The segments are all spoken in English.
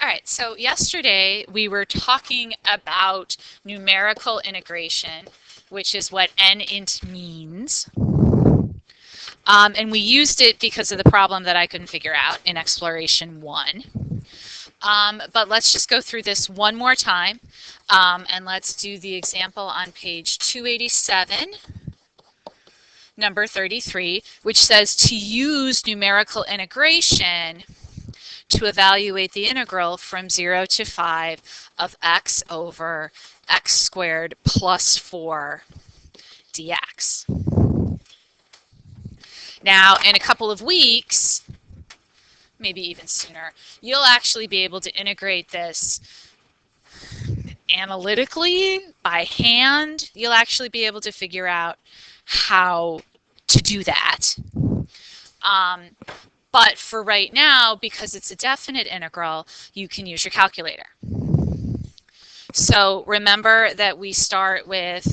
All right, so yesterday we were talking about numerical integration, which is what nint means. And we used it because of the problem that I couldn't figure out in exploration 1. But let's just go through this one more time. And let's do the example on page 287, number 33, which says to use numerical integration to evaluate the integral from 0 to 5 of x over x squared plus 4 dx. Now, in a couple of weeks, maybe even sooner, you'll actually be able to integrate this analytically by hand. You'll actually be able to figure out how to do that. But for right now, because it's a definite integral, you can use your calculator. So remember that we start with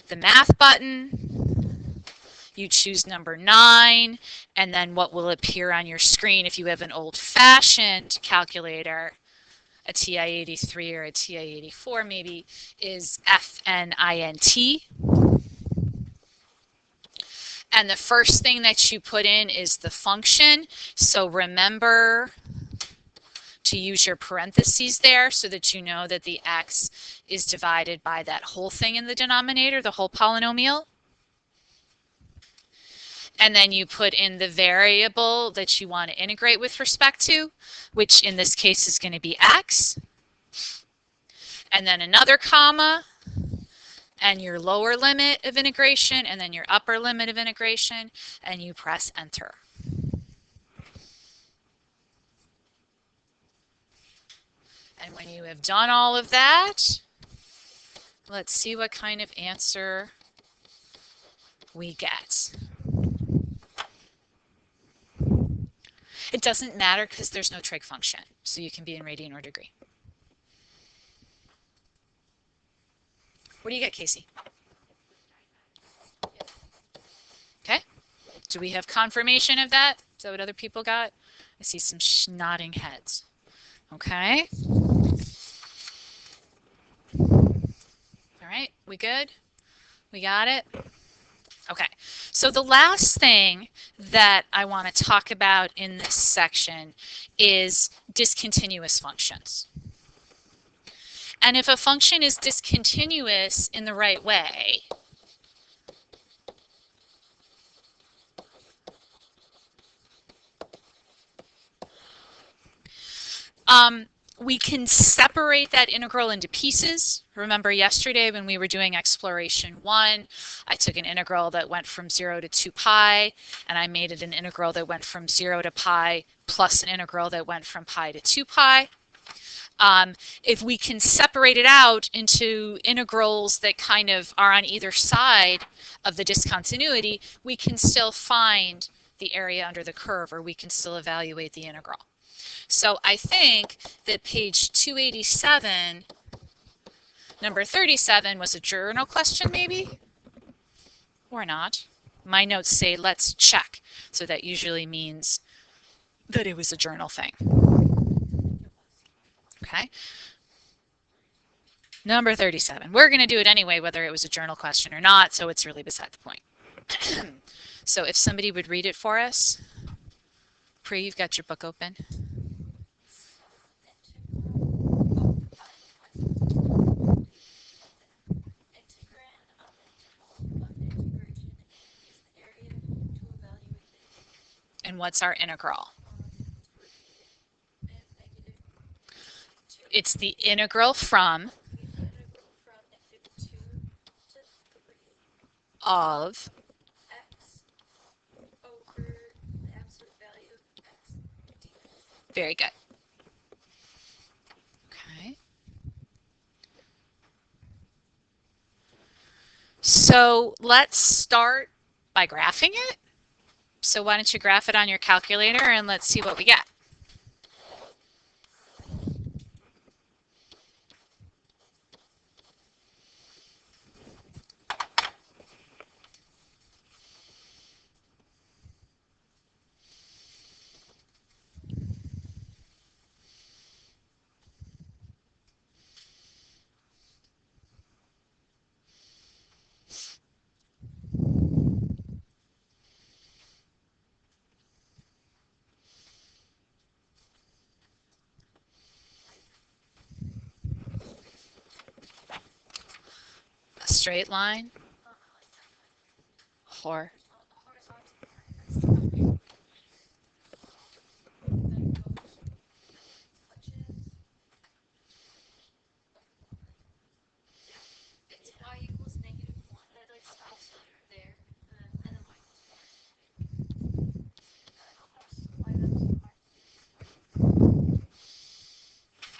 the math button. You choose number 9, and then what will appear on your screen if you have an old-fashioned calculator, a TI-83 or a TI-84 maybe, is FNINT. And the first thing that you put in is the function. So remember to use your parentheses there so that you know that the x is divided by that whole thing in the denominator, the whole polynomial. And then you put in the variable that you want to integrate with respect to, which in this case is going to be x. And then another comma, and your lower limit of integration, and then your upper limit of integration, and you press enter. And when you have done all of that, let's see what kind of answer we get. It doesn't matter because there's no trig function, so you can be in radian or degree. What do you get, Casey? Okay. Do we have confirmation of that? Is that what other people got? I see some nodding heads. Okay. All right, we good? We got it? Okay, so the last thing that I want to talk about in this section is discontinuous functions. And if a function is discontinuous in the right way, we can separate that integral into pieces. Remember yesterday when we were doing exploration 1, I took an integral that went from 0 to 2 pi, and I made it an integral that went from 0 to pi plus an integral that went from pi to 2 pi. If we can separate it out into integrals that kind of are on either side of the discontinuity, we can still find the area under the curve, or we can still evaluate the integral. So I think that page 287, number 37, was a journal question maybe? Or not. My notes say let's check. So that usually means that it was a journal thing. Okay. Number 37. We're going to do it anyway whether it was a journal question or not, so it's really beside the point. So if somebody would read it for us. Pri, you've got your book open. And what's our integral? It's the integral from of x over the absolute value of x. Very good. Okay. So let's start by graphing it. So why don't you graph it on your calculator and let's see what we get. straight line? Or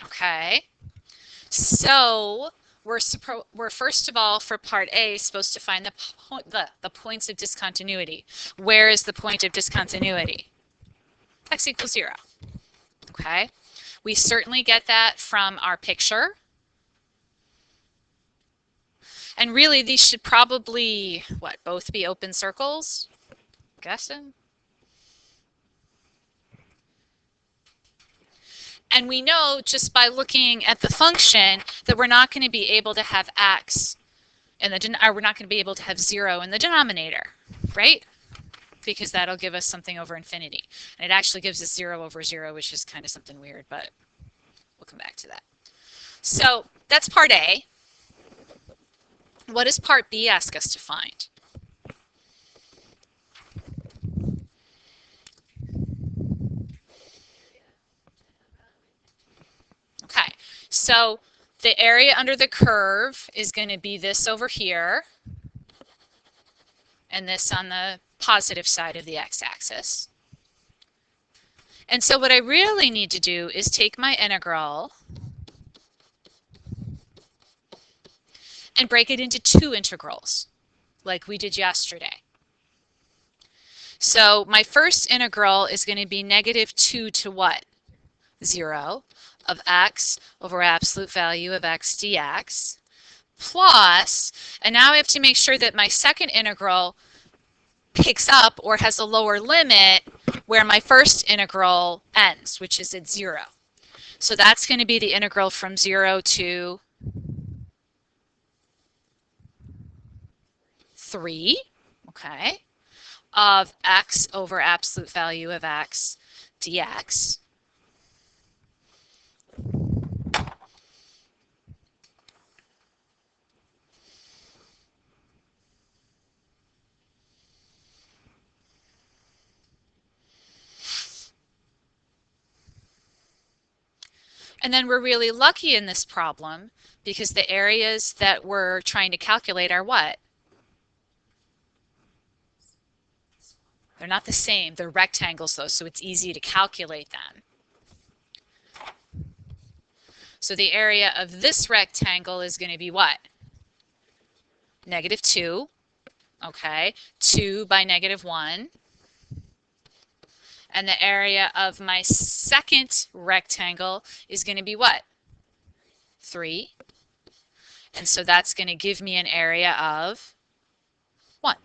okay. So we're first of all for part A supposed to find the points of discontinuity. Where is the point of discontinuity? X equals 0. Okay. We certainly get that from our picture. And really these should probably, what, both be open circles? Guessing? And we know just by looking at the function that we're not going to be able to have x in the we're not going to be able to have 0 in the denominator, right? Because that'll give us something over infinity. And it actually gives us 0 over 0, which is kind of something weird, but we'll come back to that. So that's part A. What does part B ask us to find? Okay, so the area under the curve is going to be this over here, and this on the positive side of the x-axis. And so what I really need to do is take my integral and break it into two integrals, like we did yesterday. So my first integral is going to be -2 to what? 0 of x over absolute value of x dx plus, and now I have to make sure that my second integral picks up or has a lower limit where my first integral ends, which is at 0. So that's going to be the integral from 0 to 3, okay, of x over absolute value of x dx. And then we're really lucky in this problem because the areas that we're trying to calculate are what? They're not the same. They're rectangles though, so it's easy to calculate them. So the area of this rectangle is going to be what? -2. Okay, 2 by -1. And the area of my second rectangle is going to be what? 3. And so that's going to give me an area of 1.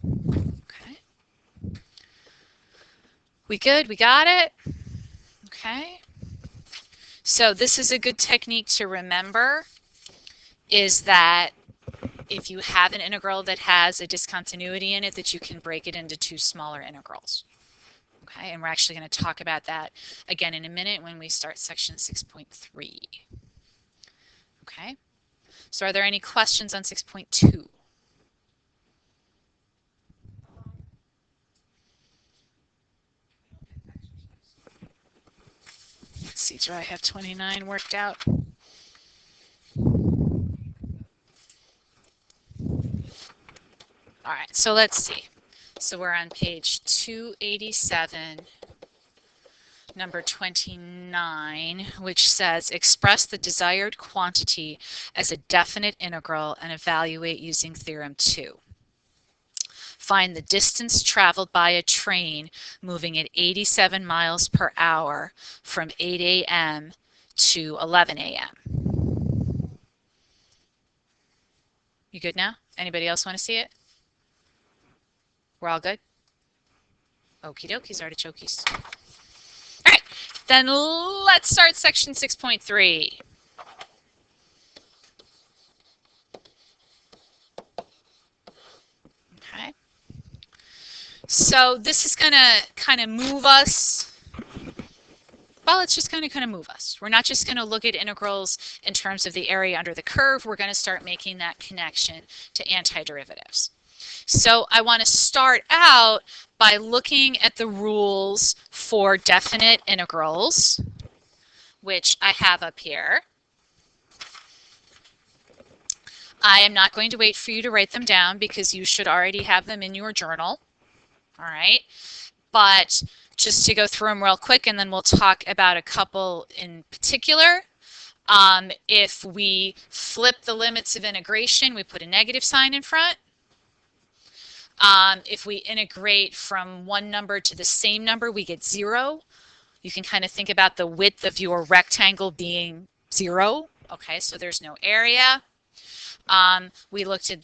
Okay. We good? We got it? Okay. So this is a good technique to remember, is that if you have an integral that has a discontinuity in it, that you can break it into two smaller integrals. Okay, and we're actually going to talk about that again in a minute when we start section 6.3. Okay, so are there any questions on 6.2? Let's see, do I have 29 worked out? All right, so let's see. So we're on page 287, number 29, which says express the desired quantity as a definite integral and evaluate using theorem 2. Find the distance traveled by a train moving at 87 miles per hour from 8 a.m. to 11 a.m. You good now? Anybody else want to see it? We're all good? Okie dokies, artichokes. All right, then let's start section 6.3. Okay. So this is going to kind of move us Well, it's just going to move us. We're not just going to look at integrals in terms of the area under the curve. We're going to start making that connection to antiderivatives. So I want to start out by looking at the rules for definite integrals, which I have up here. I am not going to wait for you to write them down because you should already have them in your journal. All right. But just to go through them real quick, and then we'll talk about a couple in particular. If we flip the limits of integration, we put a negative sign in front. If we integrate from one number to the same number, we get 0. You can kind of think about the width of your rectangle being 0. Okay, so there's no area. We looked at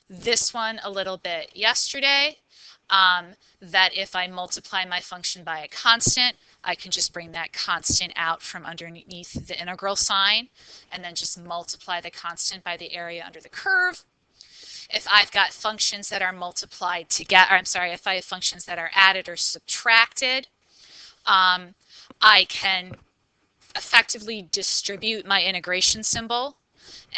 this one a little bit yesterday, that if I multiply my function by a constant, I can just bring that constant out from underneath the integral sign and then just multiply the constant by the area under the curve. If I've got functions that are multiplied together, if I have functions that are added or subtracted, I can effectively distribute my integration symbol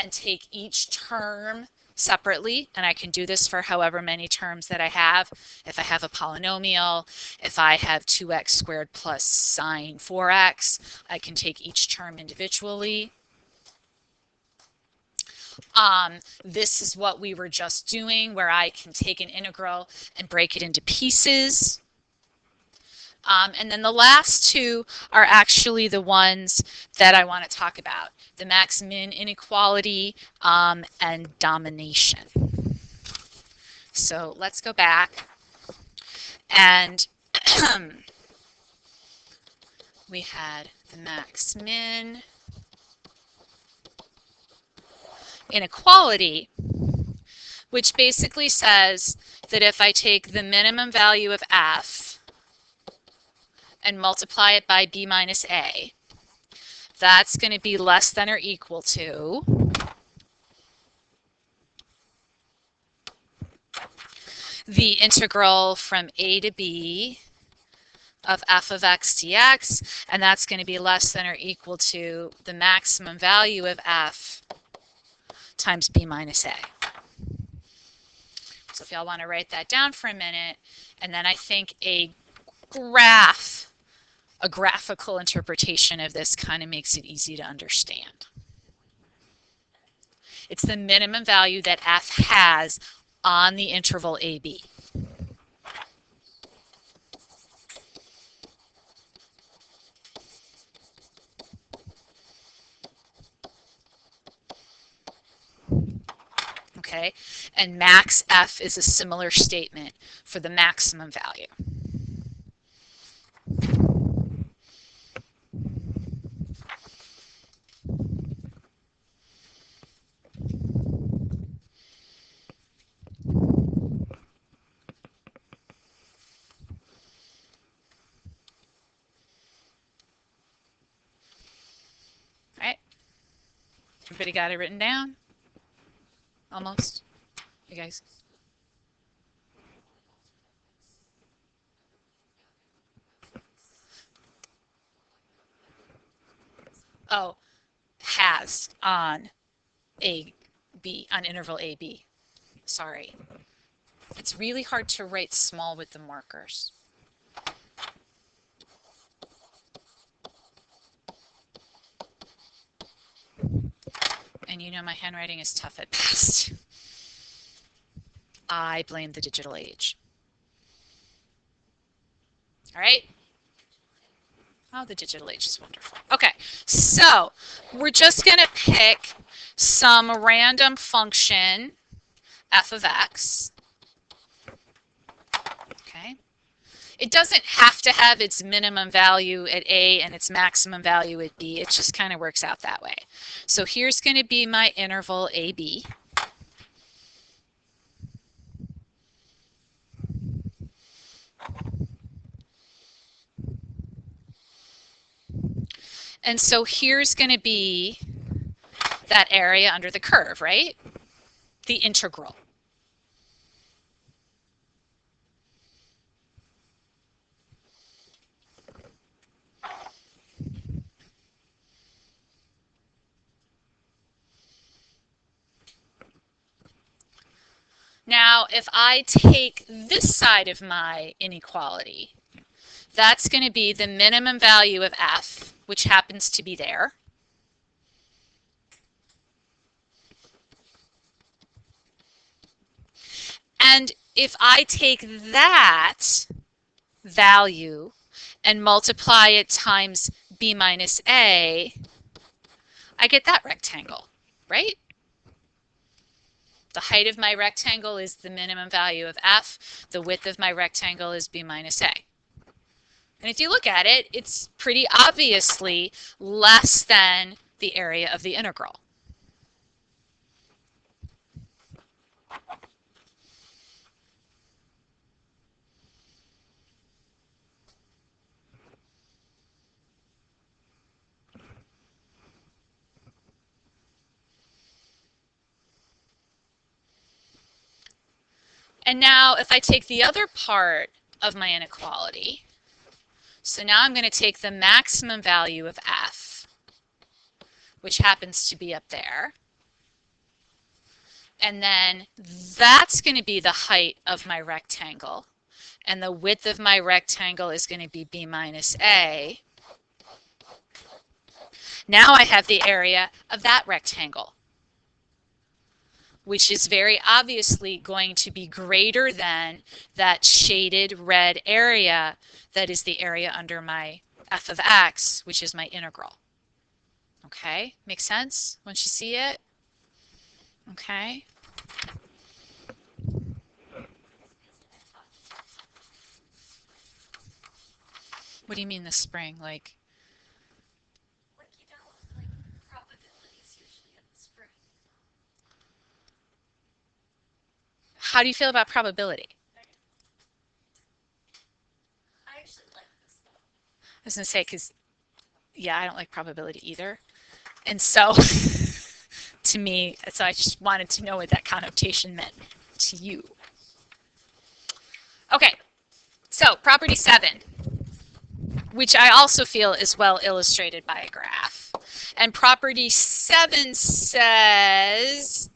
and take each term separately, and I can do this for however many terms that I have. If I have a polynomial, if I have 2x squared plus sine 4x, I can take each term individually. This is what we were just doing, where I can take an integral and break it into pieces. And then the last two are actually the ones that I want to talk about: the max-min inequality and domination. So let's go back, and we had the max-min inequality, which basically says that if I take the minimum value of f and multiply it by b minus a, that's going to be less than or equal to the integral from a to b of f of x dx, and that's going to be less than or equal to the maximum value of f times b minus a. So if y'all want to write that down for a minute, and then I think a graphical interpretation of this kind of makes it easy to understand. It's the minimum value that f has on the interval AB. Okay, and max f is a similar statement for the maximum value. All right, everybody got it written down? Almost? You guys? Oh, has on AB, on interval AB. Sorry. It's really hard to write small with the markers. And you know my handwriting is tough at best. I blame the digital age. All right? Oh, the digital age is wonderful. Okay, so we're just going to pick some random function, f of x. Okay. It doesn't have to have its minimum value at A and its maximum value at B. It just kind of works out that way. So here's going to be my interval AB. And so here's going to be that area under the curve, right? The integral. Now, if I take this side of my inequality, that's going to be the minimum value of f, which happens to be there. And if I take that value and multiply it times b minus a, I get that rectangle, right? The height of my rectangle is the minimum value of f. The width of my rectangle is b minus a. And if you look at it, it's pretty obviously less than the area of the integral. And now if I take the other part of my inequality, so now I'm going to take the maximum value of f, which happens to be up there, and then that's going to be the height of my rectangle, and the width of my rectangle is going to be b minus a. Now I have the area of that rectangle, which is very obviously going to be greater than that shaded red area that is the area under my f of x, which is my integral. Okay, makes sense once you see it? Okay. What do you mean the spring? Like you don't like probabilities usually at the spring. how do you feel about probability? I actually like this stuff. I was going to say, because, yeah, I don't like probability either. And so, to me, so I just wanted to know what that connotation meant to you. Okay, so property 7, which I also feel is well illustrated by a graph. And property 7 says,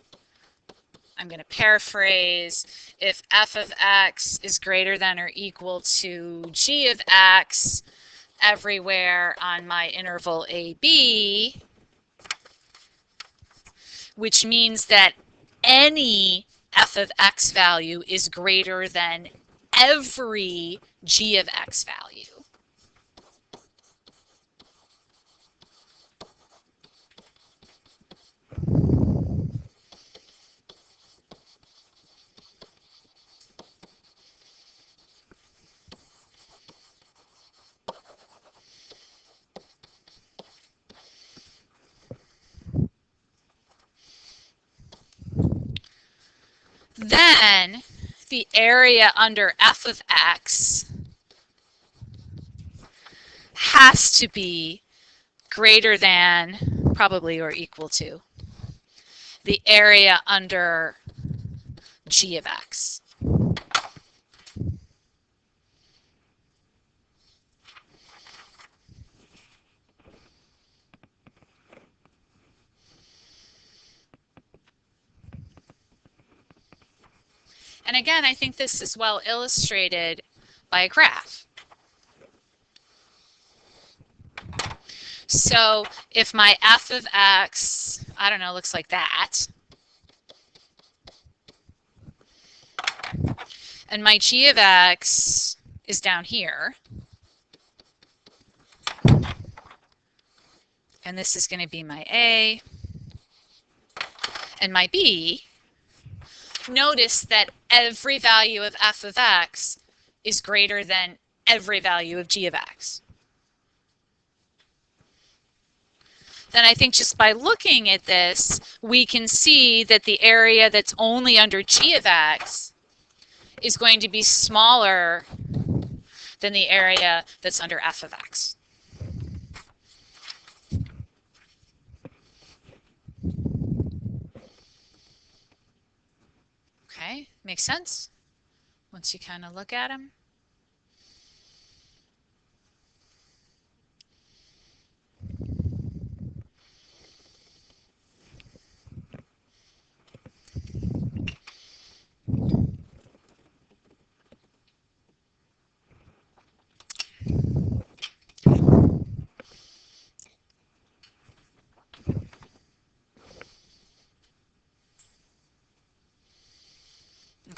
I'm going to paraphrase, if f of x is greater than or equal to g of x everywhere on my interval AB, which means that any f of x value is greater than every g of x value. Then the area under f of x has to be greater than, probably, or equal to the area under g of x. And again, I think this is well illustrated by a graph. So if my f of x, I don't know, looks like that, and my g of x is down here, and this is going to be my a, and my b, notice that every value of f of x is greater than every value of g of x. Then I think just by looking at this, we can see that the area that's only under g of x is going to be smaller than the area that's under f of x. Okay, makes sense once you kind of look at them.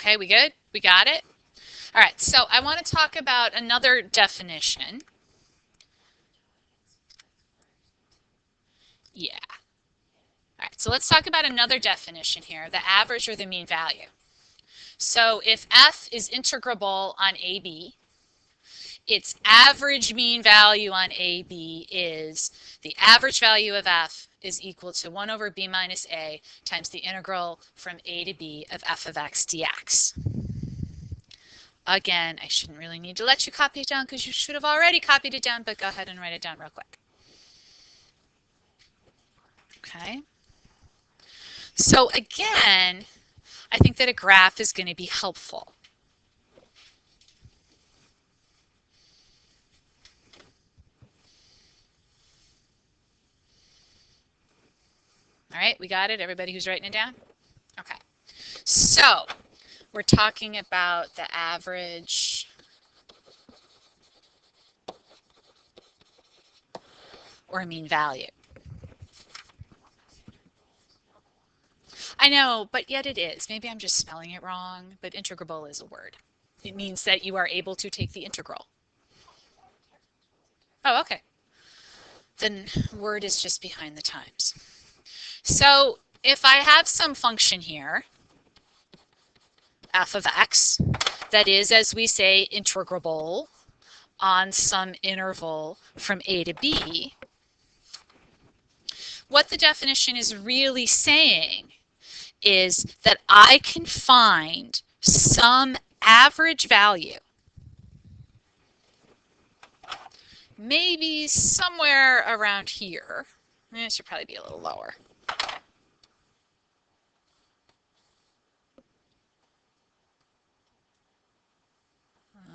Okay, we good? We got it? All right, so I want to talk about another definition. Yeah. All right, so let's talk about another definition here, the average or the mean value. So if f is integrable on AB, its average mean value on AB is the average value of f is equal to 1 over b minus a times the integral from a to b of f of x dx. Again, I shouldn't really need to let you copy it down because you should have already copied it down, but go ahead and write it down real quick. Okay. So again, I think that a graph is going to be helpful. All right, we got it? Everybody who's writing it down? Okay. So we're talking about the average or mean value. I know, but yet it is. Maybe I'm just spelling it wrong, but integrable is a word. It means that you are able to take the integral. Oh, okay. Then word is just behind the times. So if I have some function here, f of x, that is, as we say, integrable on some interval from a to b, what the definition is really saying is that I can find some average value, maybe somewhere around here. It should probably be a little lower.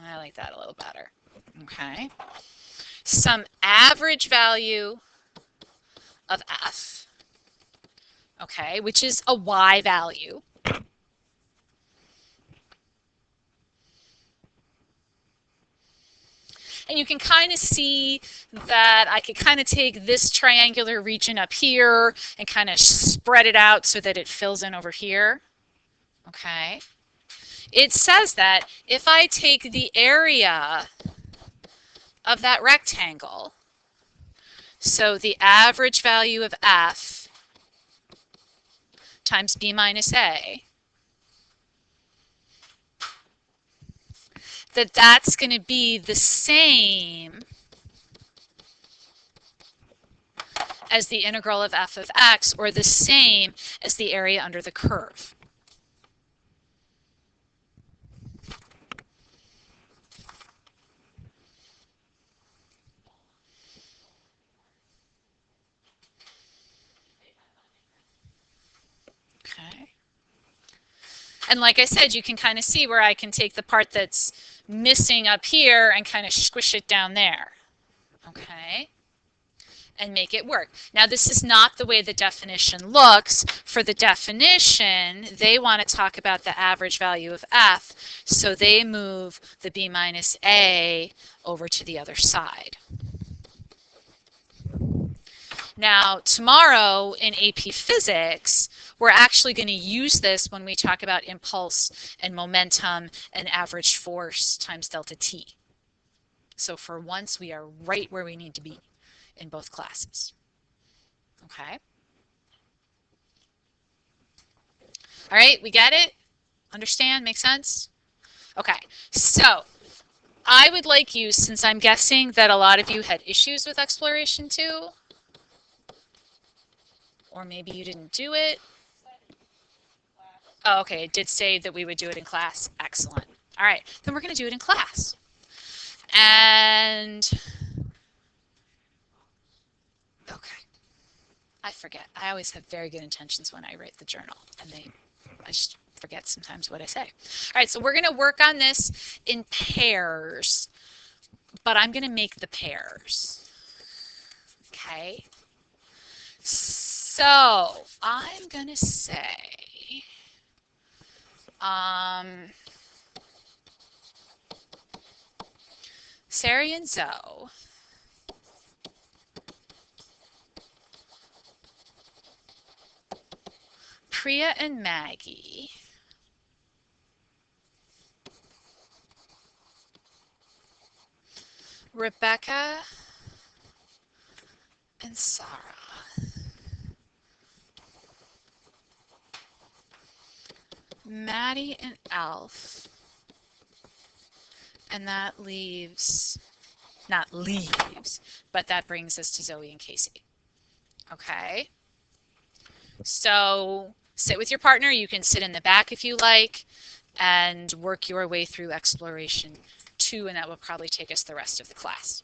I like that a little better. Okay. Some average value of f, okay, which is a y value. And you can kind of see that I could kind of take this triangular region up here and kind of spread it out so that it fills in over here. Okay. It says that if I take the area of that rectangle, so the average value of f times b minus a, that's going to be the same as the integral of f of x, or the same as the area under the curve. Okay. And like I said, you can kind of see where I can take the part that's missing up here and kind of squish it down there. Okay. And make it work. Now, this is not the way the definition looks. For the definition, they want to talk about the average value of f, so they move the b minus a over to the other side. Now, tomorrow in AP Physics, we're actually going to use this when we talk about impulse and momentum and average force times delta t. So for once, we are right where we need to be in both classes. Okay? All right, we get it? Understand? Make sense? Okay, so I would like you, since I'm guessing that a lot of you had issues with Exploration 2, or maybe you didn't do it. Oh, okay, it did say that we would do it in class. Excellent. All right, then we're going to do it in class. And, okay, I forget. I always have very good intentions when I write the journal, and I just forget sometimes what I say. All right, so we're going to work on this in pairs, but I'm going to make the pairs. Okay? So I'm going to say, Sari and Zoe Priya and Maggie Rebecca and Sarah. Maddie and Alf. And that leaves, not leaves, but that brings us to Zoe and Casey. Okay. So sit with your partner. You can sit in the back if you like and work your way through exploration 2, and that will probably take us the rest of the class.